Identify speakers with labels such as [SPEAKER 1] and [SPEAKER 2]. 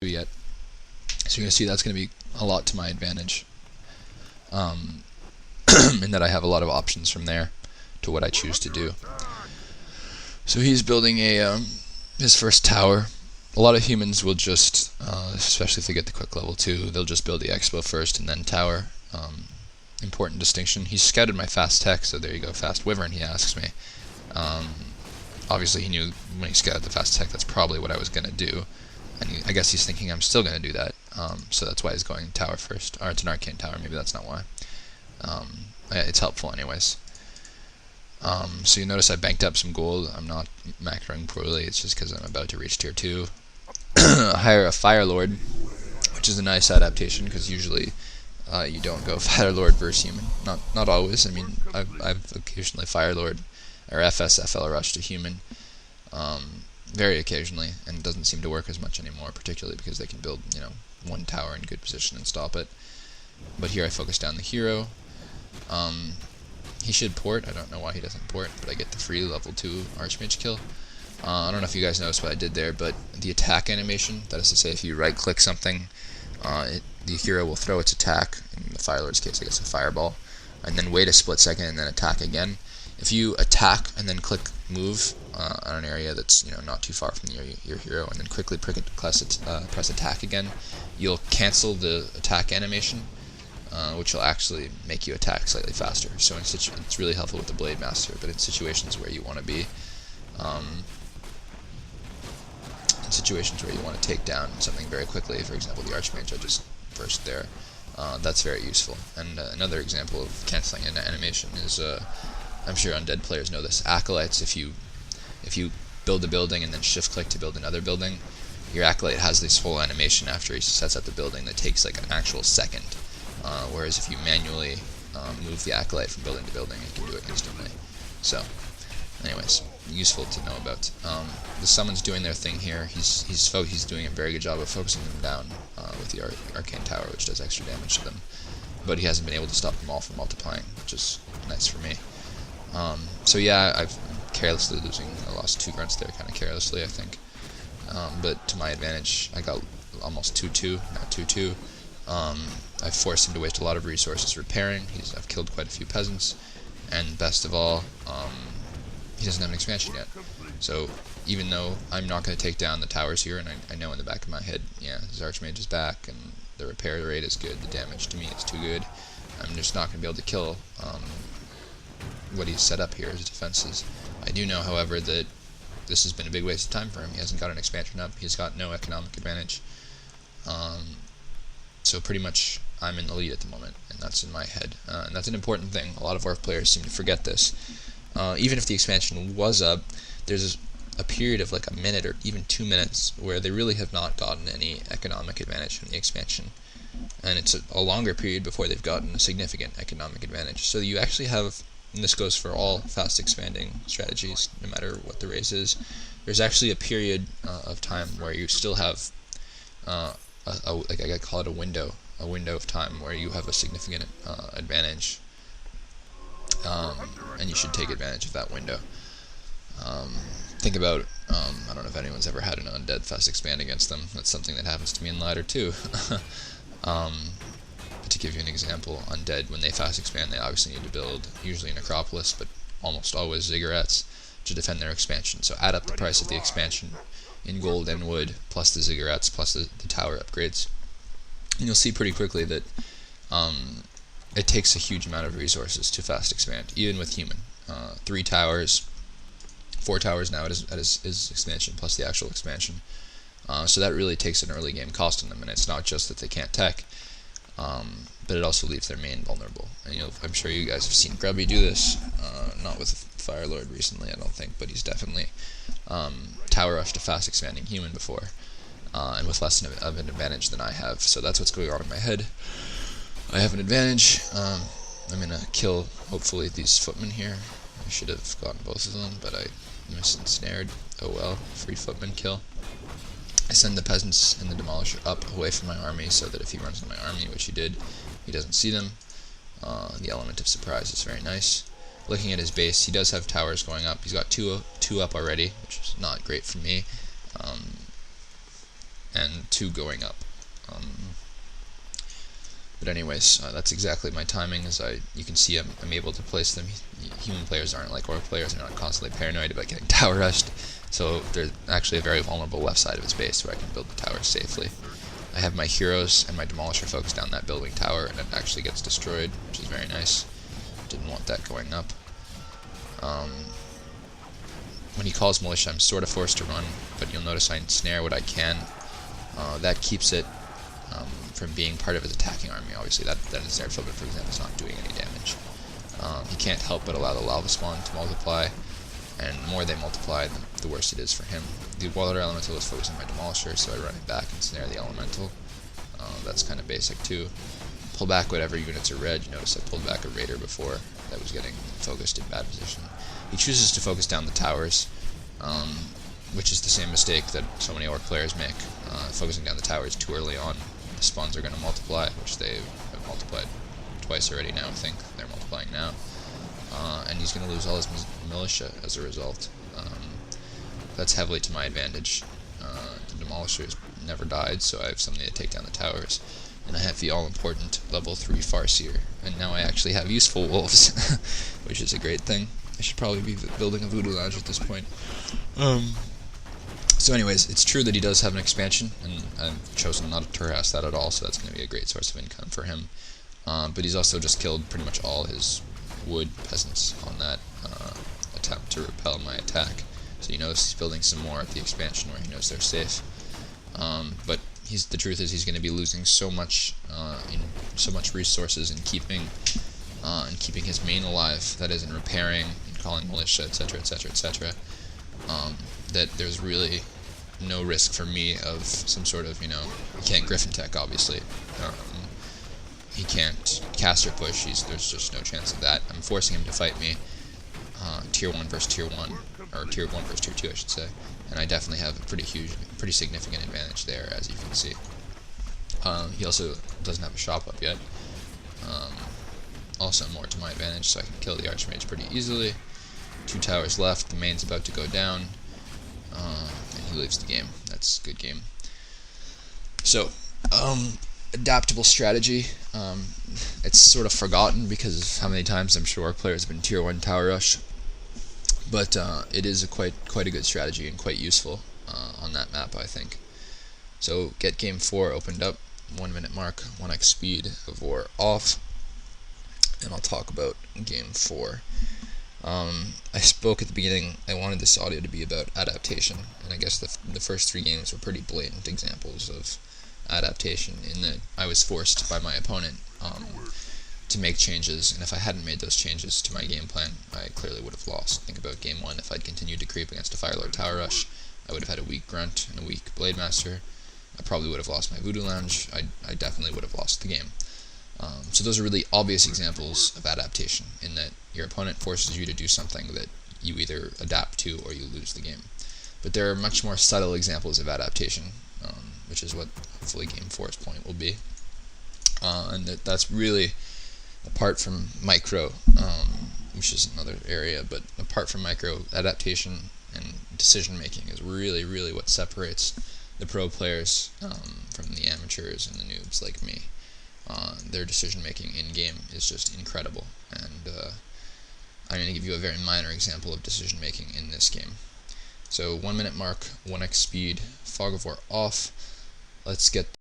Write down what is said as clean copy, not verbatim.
[SPEAKER 1] yet. So you're going to see that's going to be a lot to my advantage. In that I have a lot of options from there to what I choose to do. So he's building his first tower. A lot of humans will just, especially if they get the quick level 2, they'll just build the expo first and then tower. Important distinction. He's scouted my fast tech, so there you go, fast wyvern, he asks me. Obviously he knew when he scouted the fast tech that's probably what I was going to do. And I guess he's thinking I'm still going to do that. So that's why he's going tower first. Or it's an arcane tower, maybe that's not why. It's helpful anyways. So you notice I banked up some gold. I'm not macroing poorly, it's just because I'm about to reach tier 2. Hire a Fire Lord, which is a nice adaptation, because usually you don't go Fire Lord versus human. Not always. I mean, I've occasionally Fire Lord or FSFL rush to human, very occasionally, and it doesn't seem to work as much anymore, particularly because they can build, one tower in good position and stop it. But here I focus down the hero. He should port. I don't know why he doesn't port, but I get the free level 2 Archmage kill. I don't know if you guys noticed what I did there, but the attack animation, that is to say if you right click something, the hero will throw its attack, in the Fire Lord's case I guess a fireball, and then wait a split second and then attack again. If you attack and then click move on an area that's not too far from your hero, and then quickly press attack again, you'll cancel the attack animation, which will actually make you attack slightly faster. So it's really helpful with the Blade Master, but in situations where you want to be, in situations where you want to take down something very quickly, for example the Archmage I just burst there, that's very useful. And another example of cancelling an animation is, I'm sure undead players know this, Acolytes. If you build a building and then shift click to build another building, your Acolyte has this whole animation after he sets up the building that takes like an actual second. Whereas if you manually move the Acolyte from building to building, it can do it instantly. So, anyways, useful to know about. The Summon's doing their thing here. He's doing a very good job of focusing them down with the Arcane Tower, which does extra damage to them. But he hasn't been able to stop them all from multiplying, which is nice for me. So yeah, I've carelessly losing. I lost 2 grunts there, kind of carelessly, I think. But to my advantage, I got almost 2-2, now 2-2. I've forced him to waste a lot of resources repairing. I've killed quite a few peasants, and best of all, he doesn't have an expansion yet. So even though I'm not going to take down the towers here, and I know in the back of my head, yeah, his Archmage is back, and the repair rate is good, the damage to me is too good, I'm just not going to be able to kill what he's set up here, his defenses. I do know, however, that this has been a big waste of time for him. He hasn't got an expansion up, he's got no economic advantage. So pretty much I'm in the lead at the moment, and that's in my head. And that's an important thing. A lot of Orc players seem to forget this. Even if the expansion was up, there's a period of like a minute or even 2 minutes where they really have not gotten any economic advantage from the expansion. And it's a longer period before they've gotten a significant economic advantage. So you actually have, and this goes for all fast expanding strategies, no matter what the race is, there's actually a period of time where you still have like I call it a window of time where you have a significant advantage, and you should take advantage of that window. Think about, I don't know if anyone's ever had an undead fast expand against them. That's something that happens to me in ladder too. To give you an example, undead, when they fast expand, they obviously need to build usually an Acropolis, but almost always ziggurats to defend their expansion. So add up the price of the expansion in gold and wood, plus the ziggurats, plus the tower upgrades, and you'll see pretty quickly that it takes a huge amount of resources to fast expand, even with human. 3 towers, 4 towers now at his expansion, plus the actual expansion. So that really takes an early game cost on them, and it's not just that they can't tech, but it also leaves their main vulnerable. And I'm sure you guys have seen Grubby do this, not with Fire Lord recently, I don't think, but he's definitely tower rush to fast expanding human before, and with less of an advantage than I have. So that's what's going on in my head. I have an advantage. I'm gonna kill hopefully these footmen here. I should have gotten both of them, but I ensnared. Oh well, free footman kill. I send the peasants and the demolisher up away from my army so that if he runs into my army, which he did, he doesn't see them. The element of surprise is very nice. Looking at his base, he does have towers going up. He's got two up already, which is not great for me. and 2 going up. But anyways, that's exactly my timing. You can see I'm able to place them. Human players aren't like orc players; they're not constantly paranoid about getting tower rushed. So there's actually a very vulnerable left side of his base where I can build the towers safely. I have my heroes and my demolisher focused down that building tower, and it actually gets destroyed, which is very nice. Didn't want that going up. When he calls militia, I'm sort of forced to run, but you'll notice I ensnare what I can. That keeps it from being part of his attacking army. Obviously, that ensnared footman, for example, is not doing any damage. He can't help but allow the lava spawn to multiply, and the more they multiply, the worse it is for him. The water elemental is focused on my demolisher, so I run it back and snare the elemental. That's kind of basic too. Pull back whatever units are red. You notice I pulled back a raider before that was getting focused in bad position. He chooses to focus down the towers, which is the same mistake that so many orc players make. Focusing down the towers too early on, the spawns are going to multiply, which they have multiplied twice already now, I think. They're multiplying now. And he's going to lose all his militia as a result. That's heavily to my advantage. The demolishers never died, so I have something to take down the towers. And I have the all-important level 3 Farseer. And now I actually have useful wolves, which is a great thing. I should probably be building a voodoo lounge at this point. So anyways, it's true that he does have an expansion, and I've chosen not to harass that at all, so that's going to be a great source of income for him. But he's also just killed pretty much all his wood peasants on that attempt to repel my attack. So you notice he's building some more at the expansion where he knows they're safe. But the truth is he's going to be losing so much resources in keeping his main alive, that is in repairing and calling militia, etc., etc., etc., that there's really no risk for me of some sort of, he can't Griffin tech, obviously. He can't caster push, there's just no chance of that. I'm forcing him to fight me tier 1 versus tier 1, or tier 1 versus tier 2, I should say, and I definitely have a pretty significant advantage there, as you can see. He also doesn't have a shop up yet. Also more to my advantage, so I can kill the Archmage pretty easily. 2 towers left, the main's about to go down, and he leaves the game. That's a good game. So, adaptable strategy. It's sort of forgotten because of how many times I'm sure players have been tier 1 tower rush, but it is quite a good strategy and quite useful on that map, I think. So, get game 4 opened up, 1 minute mark, 1x speed of war off, and I'll talk about game 4. I spoke at the beginning, I wanted this audio to be about adaptation, and I guess the first 3 games were pretty blatant examples of adaptation, in that I was forced by my opponent to make changes, and if I hadn't made those changes to my game plan, I clearly would have lost. Think about game 1, if I'd continued to creep against a Firelord Tower Rush, I would have had a weak Grunt and a weak Blade Master. I probably would have lost my Voodoo Lounge. I definitely would have lost the game. So those are really obvious examples of adaptation, in that your opponent forces you to do something that you either adapt to or you lose the game. But there are much more subtle examples of adaptation, which is what hopefully game 4's point will be. And that's really, apart from micro, which is another area, but apart from micro, adaptation and decision making is really what separates the pro players from the amateurs and the noobs like me. Their decision making in game is just incredible, and I'm going to give you a very minor example of decision making in this game. So 1 minute mark, 1x speed, fog of war off. Let's get